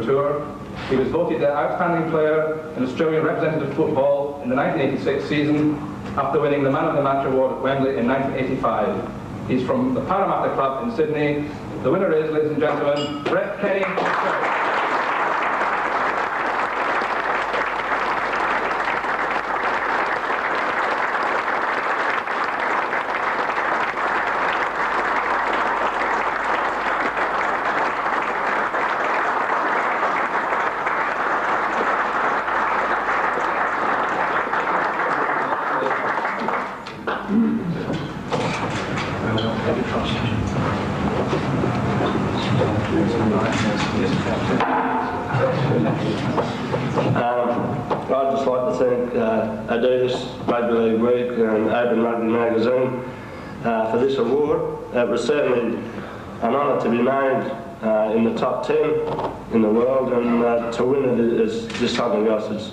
Tour. He was voted the outstanding player in Australian representative football in the 1986 season after winning the Man of the Match award at Wembley in 1985. He's from the Parramatta Club in Sydney. The winner is, ladies and gentlemen, Brett Kenny. I'd just like to thank Adidas, Rugby League Week and Open Rugby Magazine for this award. It was certainly an honour to be named in the top 10 in the world, and to win it is just something else that's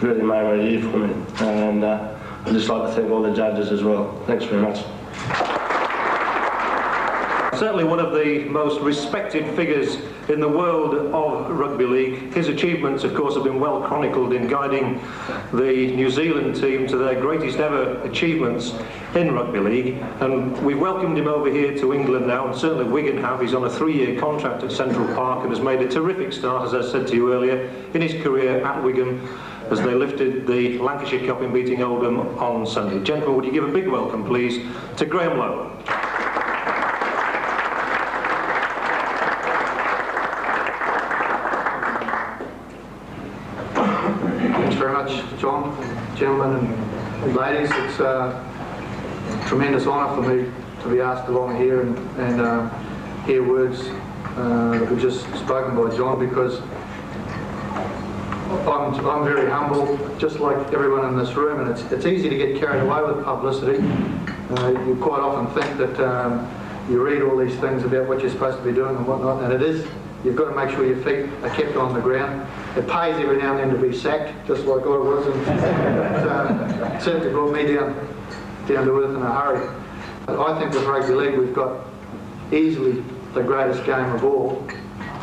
really made my year for me. And I'd just like to thank all the judges as well. Thanks very much. Certainly one of the most respected figures in the world of rugby league. His achievements, of course, have been well chronicled in guiding the New Zealand team to their greatest ever achievements in rugby league. And we've welcomed him over here to England now, and certainly Wigan have. He's on a 3-year contract at Central Park and has made a terrific start, as I said to you earlier, in his career at Wigan as they lifted the Lancashire Cup in beating Oldham on Sunday. Gentlemen, would you give a big welcome, please, to Graham Lowe. John, gentlemen and ladies, it's a tremendous honour for me to be asked along here and hear words that were just spoken by John, because I'm very humble, just like everyone in this room, and it's easy to get carried away with publicity. You quite often think that you read all these things about what you're supposed to be doing and whatnot, and it is. You've got to make sure your feet are kept on the ground. It pays every now and then to be sacked, just like I was, and it certainly brought me down to earth in a hurry. But I think with rugby league we've got easily the greatest game of all,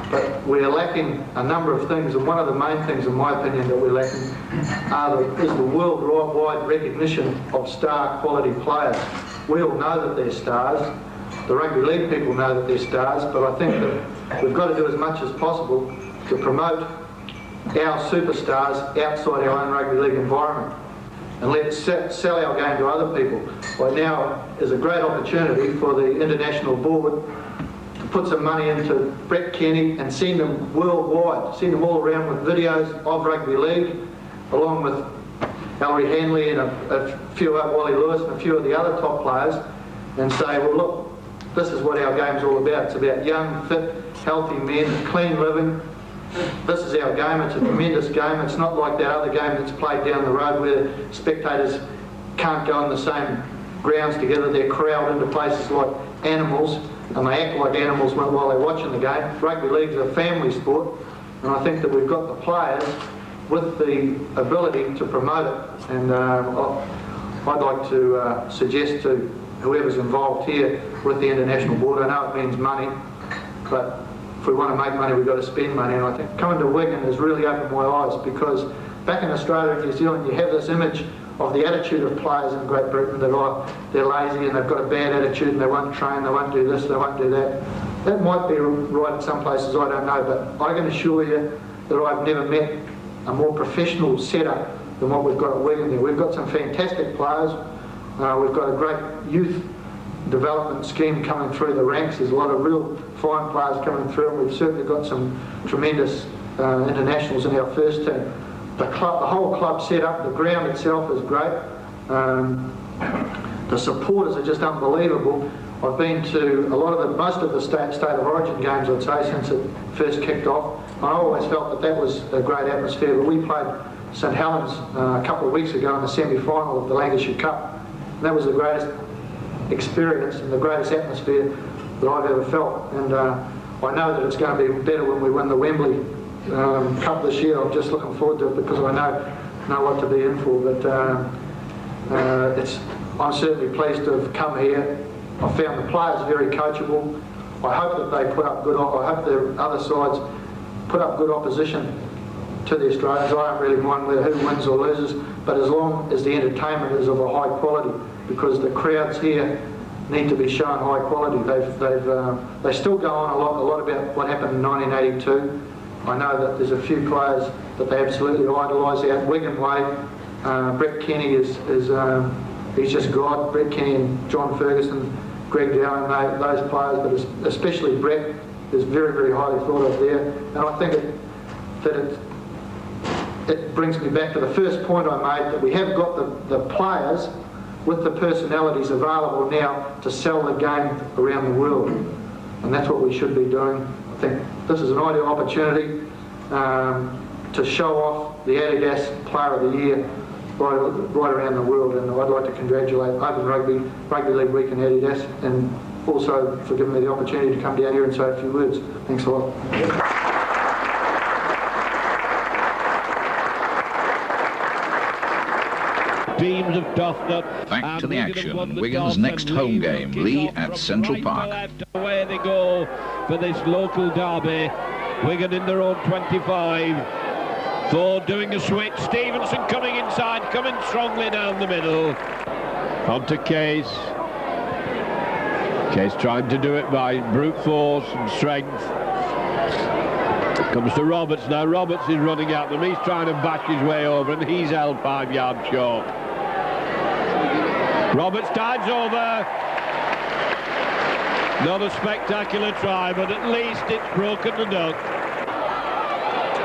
but we're lacking a number of things, and one of the main things, in my opinion, that we're lacking is the worldwide recognition of star quality players. We all know that they're stars. The rugby league people know that they're stars, but I think that we've got to do as much as possible to promote our superstars outside our own rugby league environment, and let's sell our game to other people. Right now is a great opportunity for the international board to put some money into Brett Kenny and send them worldwide, send them all around with videos of rugby league, along with Ellery Hanley and a few, Wally Lewis and a few of the other top players, and say, well look, this is what our game's all about. It's about young, fit, healthy men, clean living. This is our game. It's a tremendous game. It's not like that other game that's played down the road where spectators can't go on the same grounds together. They're crowded into places like animals, and they act like animals while they're watching the game. Rugby league's a family sport, and I think that we've got the players with the ability to promote it. And I'd like to suggest to whoever's involved here with the international board, I know it means money, but if we want to make money, we've got to spend money. And I think coming to Wigan has really opened my eyes, because back in Australia and New Zealand you have this image of the attitude of players in Great Britain that they're lazy and they've got a bad attitude and they won't train, they won't do this, they won't do that. That might be right in some places, I don't know, but I can assure you that I've never met a more professional setup than what we've got at Wigan there. We've got some fantastic players. We've got a great youth development scheme coming through the ranks. There's a lot of real fine players coming through, and we've certainly got some tremendous internationals in our first team. The whole club set up, the ground itself is great. The supporters are just unbelievable. I've been to most of the state of origin games, I'd say, since it first kicked off. I always felt that was a great atmosphere, but we played St Helens a couple of weeks ago in the semi-final of the Lancashire Cup. And that was the greatest experience and the greatest atmosphere that I've ever felt. And I know that it's going to be better when we win the Wembley Cup this year. I'm just looking forward to it, because I know what to be in for. But I'm certainly pleased to have come here. I found the players very coachable. I hope that they put up good. I hope the other sides put up good opposition to the Australians. I don't really mind who wins or loses, but as long as the entertainment is of a high quality, because the crowds here need to be shown high quality. They still go on a lot about what happened in 1982. I know that there's a few players that they absolutely idolise out Wigan way. Brett Kenny is he's just God. Brett Kenny and John Ferguson, Greg Dowling, those players, but especially Brett is very, very highly thought of there. And I think it brings me back to the first point I made, that we have got the players with the personalities available now to sell the game around the world. And that's what we should be doing. I think this is an ideal opportunity to show off the Adidas Player of the Year right around the world. And I'd like to congratulate Open Rugby League Week and Adidas, and also for giving me the opportunity to come down here and say a few words. Thanks a lot. Teams have toughed up. Back to the action and Wigan's next home game, Lee at Central Park. Away they go for this local derby. Wigan in their own 25. Ford doing a switch. Stevenson coming inside, coming strongly down the middle. On to Case. Case trying to do it by brute force and strength. Comes to Roberts now. Roberts is running at them. He's trying to bash his way over, and he's held 5 yards short. Roberts dives over. Not a spectacular try, but at least it's broken the duck.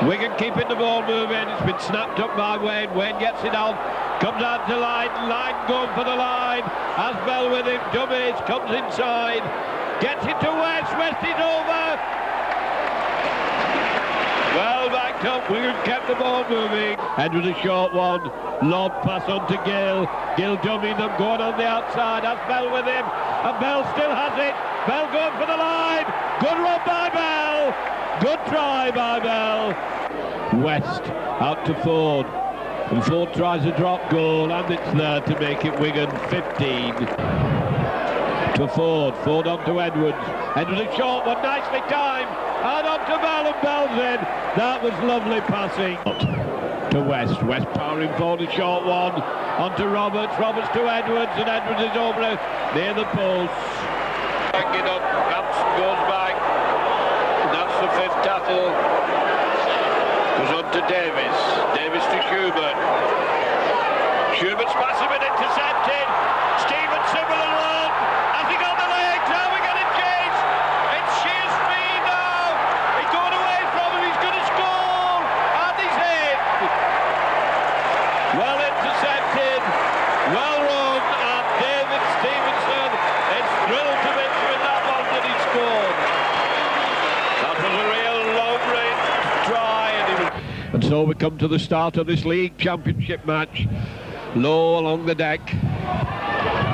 Wigan keeping the ball moving. It's been snapped up by Wayne. Wayne gets it on. Comes out to line. Line going for the line. Has Bell with him. Dummies. Comes inside. Gets it to West. West is over. Well backed up. Wigan kept the ball moving. Edwards a short one. Lob pass on to Gill. Gill dummying them, going on the outside. Has Bell with him. And Bell still has it. Bell going for the line. Good run by Bell. Good try by Bell. West out to Ford. And Ford tries a drop goal, and it's there to make it Wigan 15. To Ford. Ford on to Edwards. Edwards a short one, nicely timed. And on to Bell, and Bell's in. That was lovely passing. To West. West powering forward, a short one. On to Roberts. Roberts to Edwards, and Edwards is over near the post. Banging up. Hampson goes back. And that's the fifth tackle. Goes on to Davis. Davis to Schubert. Schubert's pass has been intercepted. Stevenson will run. Has he got the legs? Now we get a chase. It's sheer speed now. He's going away from him. He's going to score. And he's hit. Well intercepted. Well run. And David Stevenson is thrilled to victory in that one that he scored. That was a real long-range try. And so we come to the start of this league championship match. Low along the deck.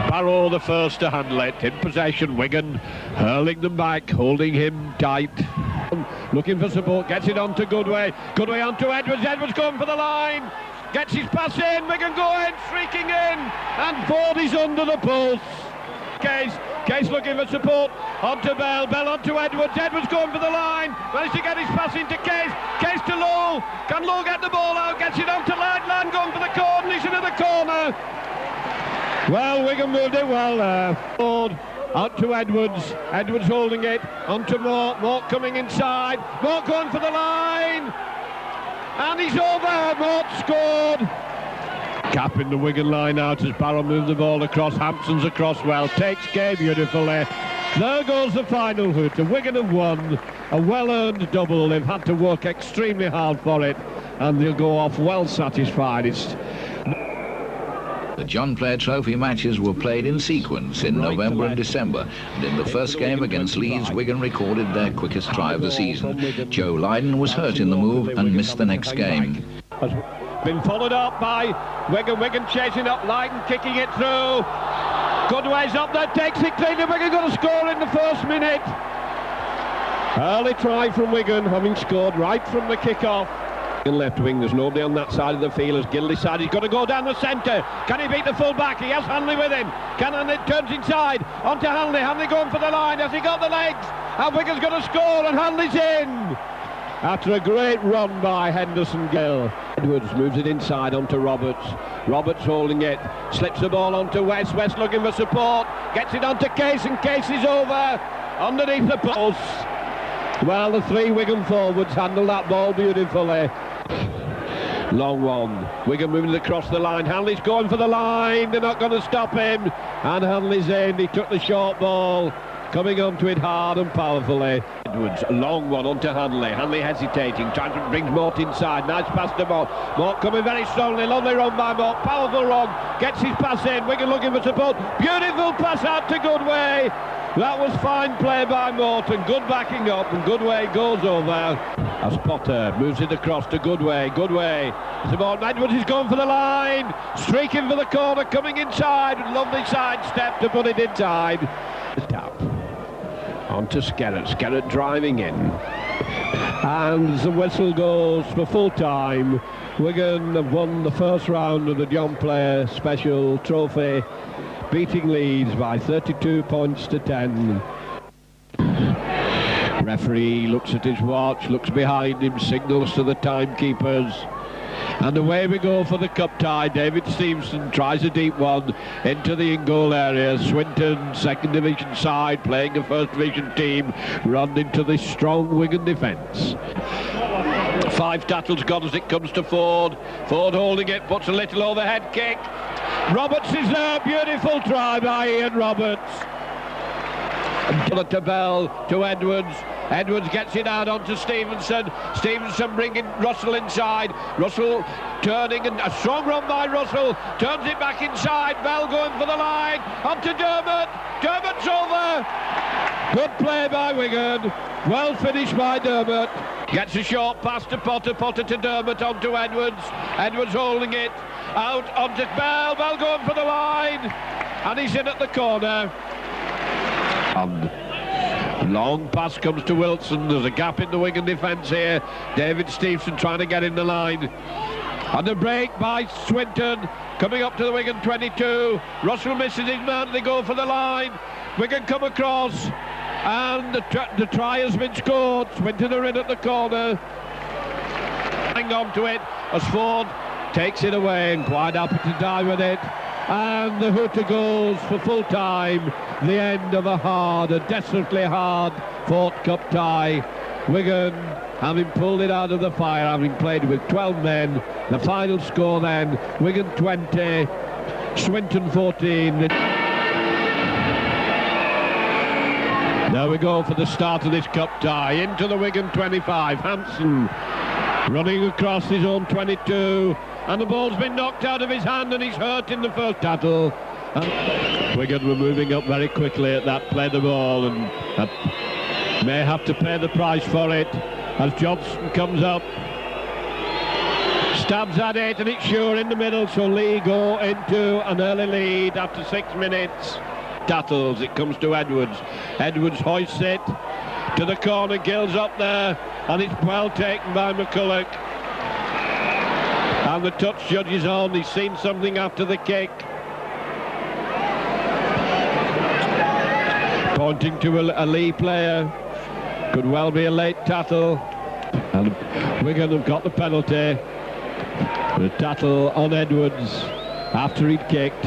Barrow the first to handle it. In possession, Wigan hurling them back, holding him tight. Looking for support, gets it on to Goodway. Goodway on to Edwards. Edwards going for the line. Gets his pass in. Wigan going, streaking in. And Ford is under the post. Case looking for support. On to Bell. Bell on to Edwards. Edwards going for the line. Managed to get his pass into Case. Case to Lowe. Can Lowe get the ball out? Gets it on to Land going for the corner. He's into the corner. Well, Wigan moved it well there. Ford out to Edwards. Edwards holding it. On to Mort. Mort coming inside. Mort going for the line. And he's over. Mort scored. Capping the Wigan line out as Barrow moves the ball across. Hampson's across well. Takes game beautifully. There goes the final hooter. Wigan have won a well-earned double. They've had to work extremely hard for it, and they'll go off well satisfied. The John Player Trophy matches were played in sequence in November and December, and in the first game against Leeds, Wigan recorded their quickest try of the season. Joe Lydon was hurt in the move and missed the next game. Been followed up by Wigan. Wigan chasing up, Lydon kicking it through. Goodway's up there, takes it clean, and Wigan got to score in the first minute. Early try from Wigan, having scored right from the kick-off. Left wing, there's nobody on that side of the field as Gill decides he's got to go down the centre. Can he beat the full back? He has Hanley with him. Can Hanley turns inside onto Hanley. Hanley going for the line. Has he got the legs? And Wigan's got to score, and Hanley's in. after a great run by Henderson Gill. Edwards moves it inside onto Roberts. Roberts holding it, slips the ball onto West. West looking for support, gets it onto Case, and Case is over underneath the post. Well, the three Wigan forwards handled that ball beautifully. Long one. Wigan moving across the line. Hanley's going for the line. They're not going to stop him. And Hanley's in. He took the short ball. Coming onto it hard and powerfully. Edwards, a long one onto Hanley. Hanley hesitating, trying to bring Mort inside. Nice pass to Mort. Mort coming very strongly. Lovely run by Mort. Powerful run. Gets his pass in. Wigan looking for support. Beautiful pass out to Goodway. That was fine play by Morton, good backing up, and Goodway goes over. As Potter moves it across to Goodway. Goodway, Edwards is going for the line, streaking for the corner, coming inside, lovely side step to put it inside. Tap on to Skerrett, Skerrett driving in. And the whistle goes for full time. Wigan have won the first round of the John Player Special Trophy, beating Leeds by 32 points to 10. Referee looks at his watch, looks behind him, signals to the timekeepers. And away we go for the cup tie. David Stevenson tries a deep one into the in-goal area. Swinton, second division side, playing a first division team, run into the strong Wigan defence. 5 tackles gone as it comes to Ford. Ford holding it, puts a little overhead kick. Roberts is there, beautiful try by Ian Roberts. To Bell, to Edwards. Edwards gets it out onto Stevenson. Stevenson bringing Russell inside. Russell turning, and a strong run by Russell. Turns it back inside. Bell going for the line. Onto Dermot. Dermot's over. Good play by Wigan. Well finished by Dermot. Gets a short pass to Potter. Potter to Dermot, onto Edwards. Edwards holding it. Out onto Bell. Bell going for the line. And he's in at the corner. Long pass comes to Wilson. There's a gap in the Wigan defence here. David Stevenson trying to get in the line. And the break by Swinton. Coming up to the Wigan 22. Russell misses his man. They go for the line. Wigan come across. And the try has been scored. Swinton are in at the corner. Hang on to it as Ford takes it away, and quite happy to die with it. And the hooter goes for full time. The end of a desperately hard fought cup tie. Wigan, having pulled it out of the fire, having played with 12 men. The final score then, Wigan 20, Swinton 14. There we go for the start of this cup tie. Into the Wigan 25. Hampson running across his own 22. And the ball's been knocked out of his hand, and he's hurt in the first tackle. And Wigan were moving up very quickly at that, play the ball, and may have to pay the price for it as Johnson comes up. Stabs at it, and it's sure in the middle, so Lee go into an early lead after 6 minutes. Tattles, it comes to Edwards. Edwards hoists it to the corner, Gill's up there, and it's well taken by McCulloch. And the touch judge is on. He's seen something after the kick. Pointing to a Lee player. Could well be a late tackle. And Wigan have got the penalty. The tackle on Edwards after he'd kicked.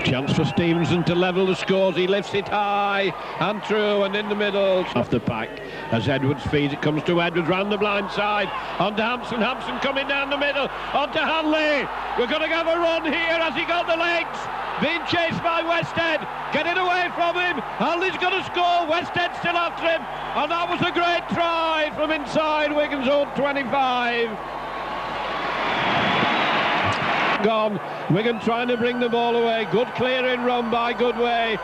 Chance for Stevenson to level the scores. He lifts it high and through and in the middle. Off the pack as Edwards feeds. It comes to Edwards round the blind side. On to Hampson. Hampson coming down the middle. On to Hanley. We're going to have a run here as he got the legs. Being chased by Westhead. Getting away from him. Hanley's going to score. Westhead still after him. And that was a great try from inside Wigan's own 25. Gone. Wigan trying to bring the ball away. Good clearing run by Goodway.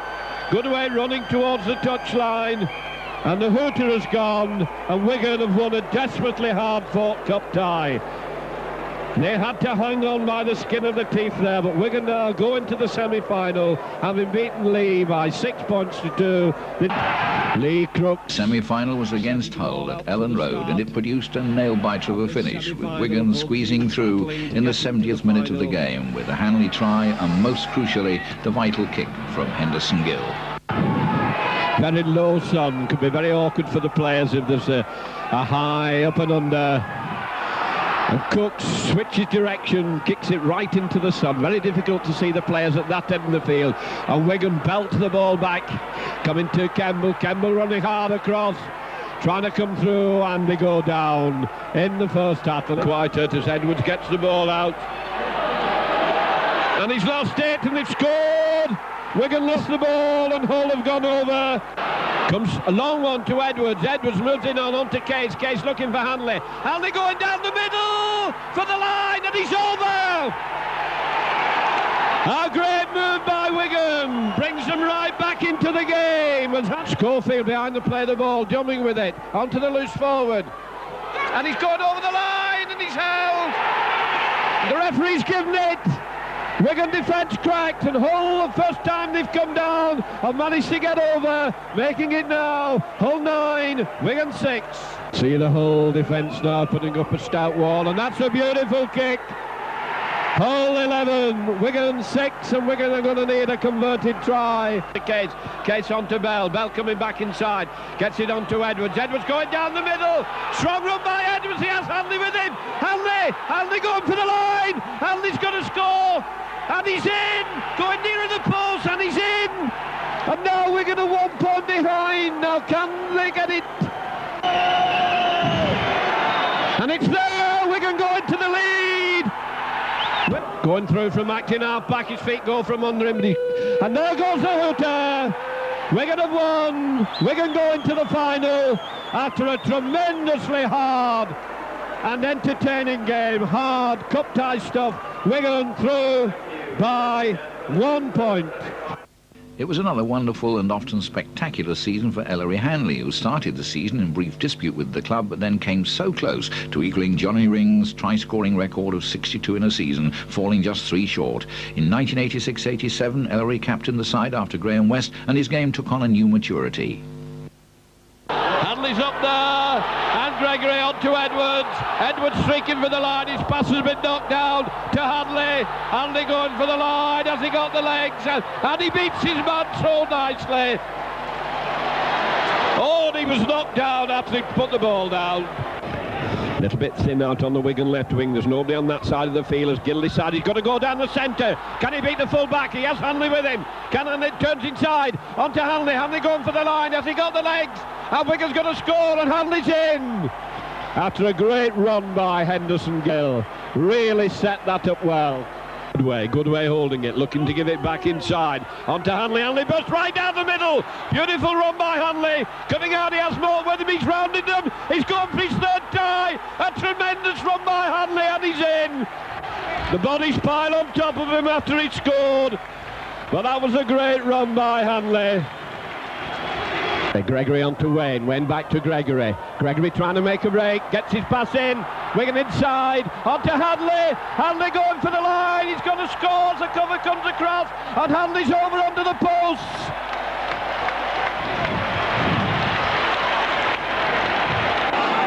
Goodway running towards the touchline. And the hooter has gone. And Wigan have won a desperately hard-fought cup tie. They had to hang on by the skin of the teeth there, but Wigan now go into the semi-final, having beaten Lee by 6 points to 2. Lee Crooks. Semi-final was against Hull at Ellen Road, and it produced a nail-biter of a finish, with Wigan squeezing through in the 70th minute of the game with a Hanley try and, most crucially, the vital kick from Henderson Gill. Very low sun, could be very awkward for the players if there's a high up and under. And Cooks switches direction, kicks it right into the sun. Very difficult to see the players at that end of the field. And Wigan belt the ball back. Coming to Campbell. Campbell running hard across. Trying to come through, and they go down in the first half. Quieter as Edwards gets the ball out. And he's lost it, and they've scored. Wigan lost the ball, and Hull have gone over. Comes a long one to Edwards. Edwards moves in onto Case. Case looking for Hanley. Hanley going down the middle for the line, and he's over. A great move by Wigan. Brings them right back into the game. And that's Schofield behind the play of the ball, jumping with it onto the loose forward. And he's going over the line, and he's held. The referee's given it. Wigan defence cracked, and Hull, the first time they've come down, have managed to get over, making it now Hull 9, Wigan 6. See the Hull defence now putting up a stout wall, and that's a beautiful kick. Hull 11, Wigan 6, and Wigan are going to need a converted try. Case onto Bell. Bell coming back inside, gets it onto Edwards. Edwards going down the middle. Strong run by Edwards. He has Hanley with him. Hanley going for the line. Hanley's going to score. And he's in, going nearer the post, and he's in. And now Wigan are 1 point behind. Now can they get it? And it's there, Wigan going to the lead. Going through from acting half back, his feet go from under him. And there goes the hooter. Wigan have won. Wigan going to the final after a tremendously hard and entertaining game. Hard, cup-tie stuff. Wigan through by 1 point. It was another wonderful and often spectacular season for Ellery Hanley, who started the season in brief dispute with the club, but then came so close to equaling Johnny Ring's try-scoring record of 62 in a season, falling just 3 short. In 1986-87, Ellery captained the side after Graham West, and his game took on a new maturity. Hanley's up there, and Gregory on to Edwards. Edwards streaking for the line. His pass has been knocked down to Hanley. Hanley going for the line. Has he got the legs? And he beats his man so nicely. Oh, and he was knocked down after he put the ball down. A little bit thin out on the Wigan left wing. There's nobody on that side of the field as Gill decides he's got to go down the centre. Can he beat the full back? He has Hanley with him. Hanley turns inside onto Hanley. Hanley going for the line. Has he got the legs? And Wigan's going to score, and Hanley's in. After a great run by Henderson Gill. Really set that up well. Good way holding it, looking to give it back inside. Onto Hanley. Hanley bursts right down the middle. Beautiful run by Hanley. Coming out, he has more with him. He's rounded them. He's gone for his third tie. A tremendous run by Hanley, and he's in. The bodies pile on top of him after he scored. But that was a great run by Hanley. Gregory onto Wayne. Wayne back to Gregory. Gregory trying to make a break. Gets his pass in. Wigan inside. Onto Hanley. Hanley going for the line. He's going to score as the cover comes across. And Hanley's over under the posts.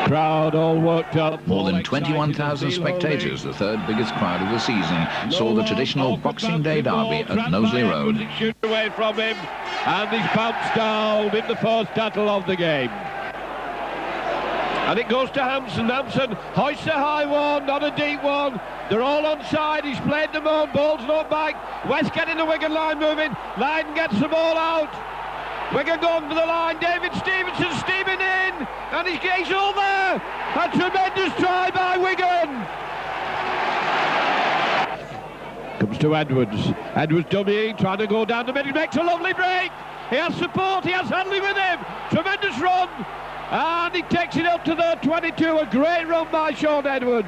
Crowd all worked up. More than 21,000 spectators, the third biggest crowd of the season, saw the traditional Boxing Day derby at Knowsley Road. Shoot away from him, and he's bounced down in the first battle of the game. And it goes to Hampson. Hampson hoists a high one, not a deep one. They're all onside. He's played them on. Ball's not back. West getting the Wigan line moving. Line gets the ball out. Wigan going for the line. David Stevenson steaming in, and he's over. A tremendous try by Wigan. Comes to Edwards. Edwards dummying, trying to go down the middle. Makes a lovely break. He has support. He has Hanley with him. Tremendous run. And he takes it up to the 22. A great run by Sean Edwards.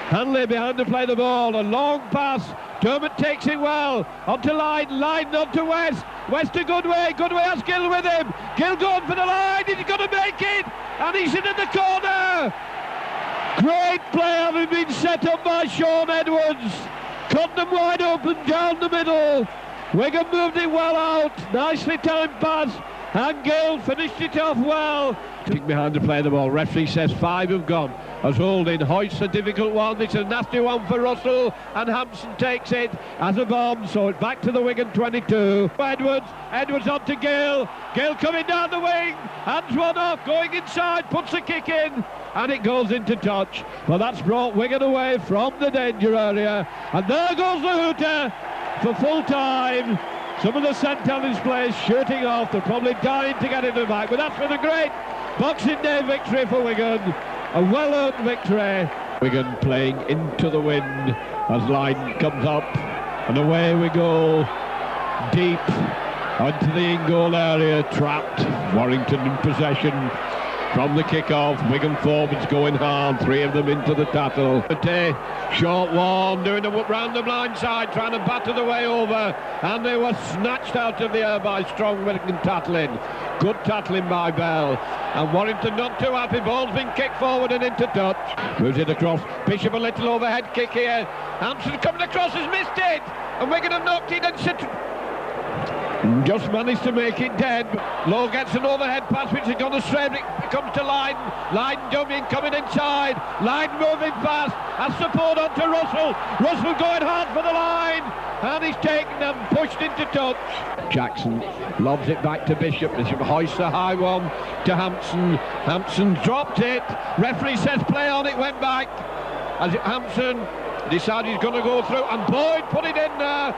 Hanley behind to play the ball. A long pass. Dermot takes it well. Onto Line. Line onto West. West to Goodway. Goodway has Gill with him. Gill going for the line. He's going to make it. And he's in at the corner. Great play having been set up by Sean Edwards. Cut them wide open down the middle. Wigan moved it well out. Nicely timed pass. and Gill finished it off well. Took behind to play the ball. Referee says 5 have gone. As holding, hoists a difficult one. It's a nasty one for Russell, and Hampson takes it as a bomb. So it's back to the Wigan 22. Edwards on to Gill. Gill coming down the wing, hands one off, going inside, puts a kick in, and it goes into touch. Well, that's brought Wigan away from the danger area, and there goes the hooter for full time. Some of the St Helens players shooting off. They're probably dying to get in the back, but that's been a great Boxing Day victory for Wigan. A well-earned victory. Wigan playing into the wind as line comes up, and away we go, deep onto the in-goal area, trapped. Warrington in possession from the kick-off. Wigan forwards going hard, 3 of them into the tackle. Short one, doing a whoop round the blind side, trying to batter the way over, and they were snatched out of the air by strong Wigan tackling. Good tackling by Bell, and Warrington not too happy. Ball's been kicked forward and into touch. Moves it across. Bishop a little overhead kick here. Hampson coming across has missed it, and Wigan have knocked it and just managed to make it dead. Lowe gets an overhead pass which has gone astray. It comes to Line. Line dummying, coming inside. Line moving fast. Has support on to Russell. Russell going hard for the line. And he's taken them, pushed into touch. Jackson lobs it back to Bishop. Bishop hoists a high one to Hampson. Hampson dropped it. Referee says play on, it went back. As Hampson decided he's going to go through, and Boyd put it in there.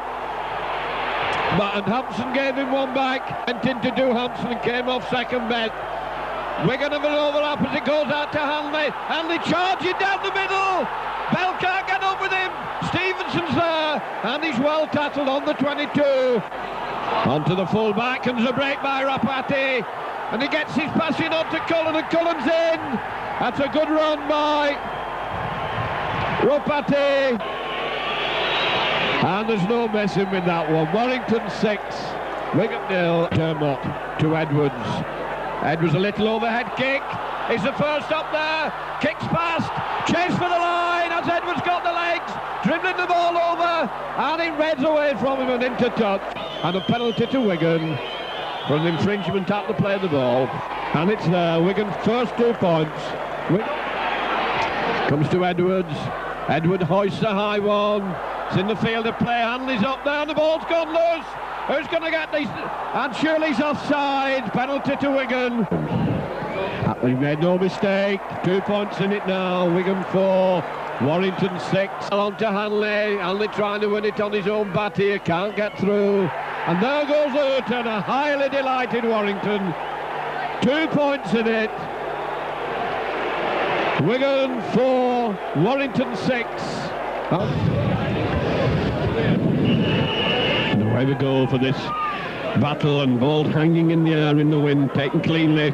And Hampson gave him one back. Went in to do Hampson and came off second best. Wigan have an overlap as it goes out to Hanley. Hanley charging down the middle. Bell can't get up with him. Stevenson's there, and he's well tackled on the 22. Onto the full back, and there's a break by Rapati. And he gets his passing on to Cullen, and Cullen's in. That's a good run by Rapati. And there's no messing with that one. Warrington 6, Wigan 0. Dermot to Edwards. Edwards a little overhead kick. It's the first up there. Kicks past. Chase for the line as Edwards got the legs. Dribbling the ball over. And it reds away from him and into touch. And a penalty to Wigan for an infringement at the play of the ball. And it's there. Wigan first 2 points. Comes to Edwards. Edward hoists a high one. It's in the field of play. Hanley's up there. The ball's gone loose. Who's going to get these? And Shirley's offside. Penalty to Wigan. He made no mistake. 2 points in it now. Wigan 4, Warrington 6. On to Hanley. Hanley trying to win it on his own bat here. Can't get through. And there goes Hurton. A highly delighted Warrington. 2 points in it. Wigan 4, Warrington 6. And away we go for this battle, and ball hanging in the air in the wind, taken cleanly.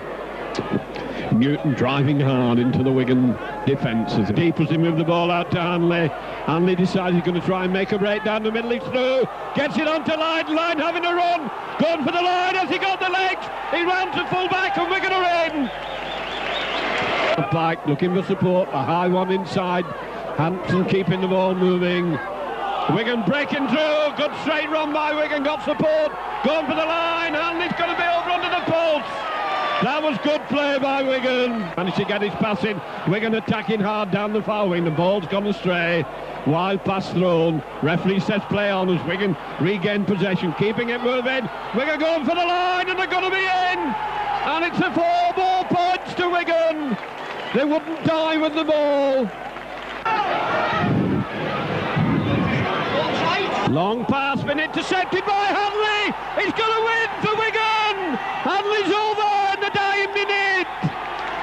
Newton driving hard into the Wigan defence. As deep as he moved the ball out to Hanley. Hanley decides he's going to try and make a break down the middle. He's through. Gets it onto Line. Line having a run. Going for the line. Has he got the legs? He rounds to full back, and Wigan are in. Back looking for support. A high one inside. Hampson keeping the ball moving. Wigan breaking through. Good straight run by Wigan. Got support. Going for the line. Hanley's going to be over under the post. That was good play by Wigan. Managed to get his pass in. Wigan attacking hard down the far wing. The ball's gone astray. Wild pass thrown. Referee says play on as Wigan regain possession. Keeping it moving. Wigan going for the line, and they're going to be in. And it's a 4 ball points to Wigan. They wouldn't die with the ball. Long pass, been intercepted by Hanley. He's going to win for Wigan. Hanley's over in the dying minute.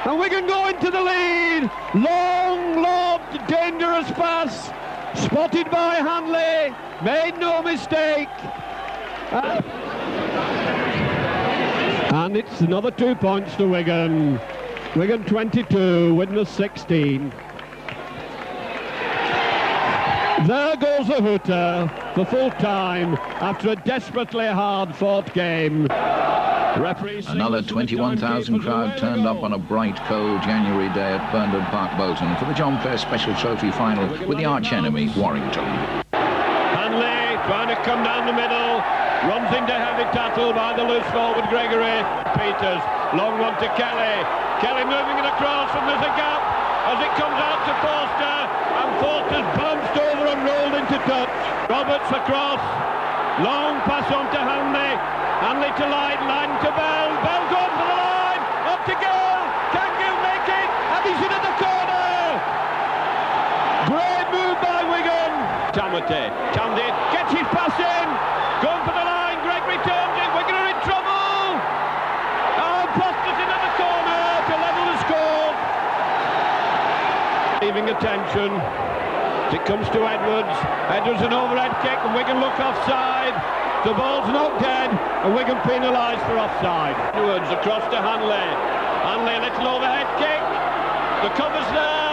And Wigan go into the lead. Long, lobbed, dangerous pass. Spotted by Hanley. Made no mistake. And it's another 2 points to Wigan. Wigan 22, Widnes 16. There goes the hooter for full time after a desperately hard-fought game. Another 21,000 crowd turned up on a bright, cold January day at Burnden Park, Bolton for the John Player Special Trophy final with the arch-enemy, Warrington. Hanley trying to come down the middle. Runs into heavy tackle by the loose forward Gregory. Peters, long one to Kelly. Kelly moving it across, and there's a gap as it comes out to Forster, and Forster's bounced over and rolled into touch. Roberts across, long pass on to Hanley. Hanley to Lyden, Lyden to Bell. Bell going for the line, up to goal. Can you make it? And he's in at the corner. Great move by Wigan. Tamate gets his pass in, going for the line. Gregory turns it. Wigan are in trouble. And Foster's in at the corner to level the score. Leaving attention. It comes to Edwards. Edwards an overhead kick, and Wigan look offside. The ball's not dead, and Wigan penalised for offside. Edwards across to Hanley. Hanley a little overhead kick. The cover's there.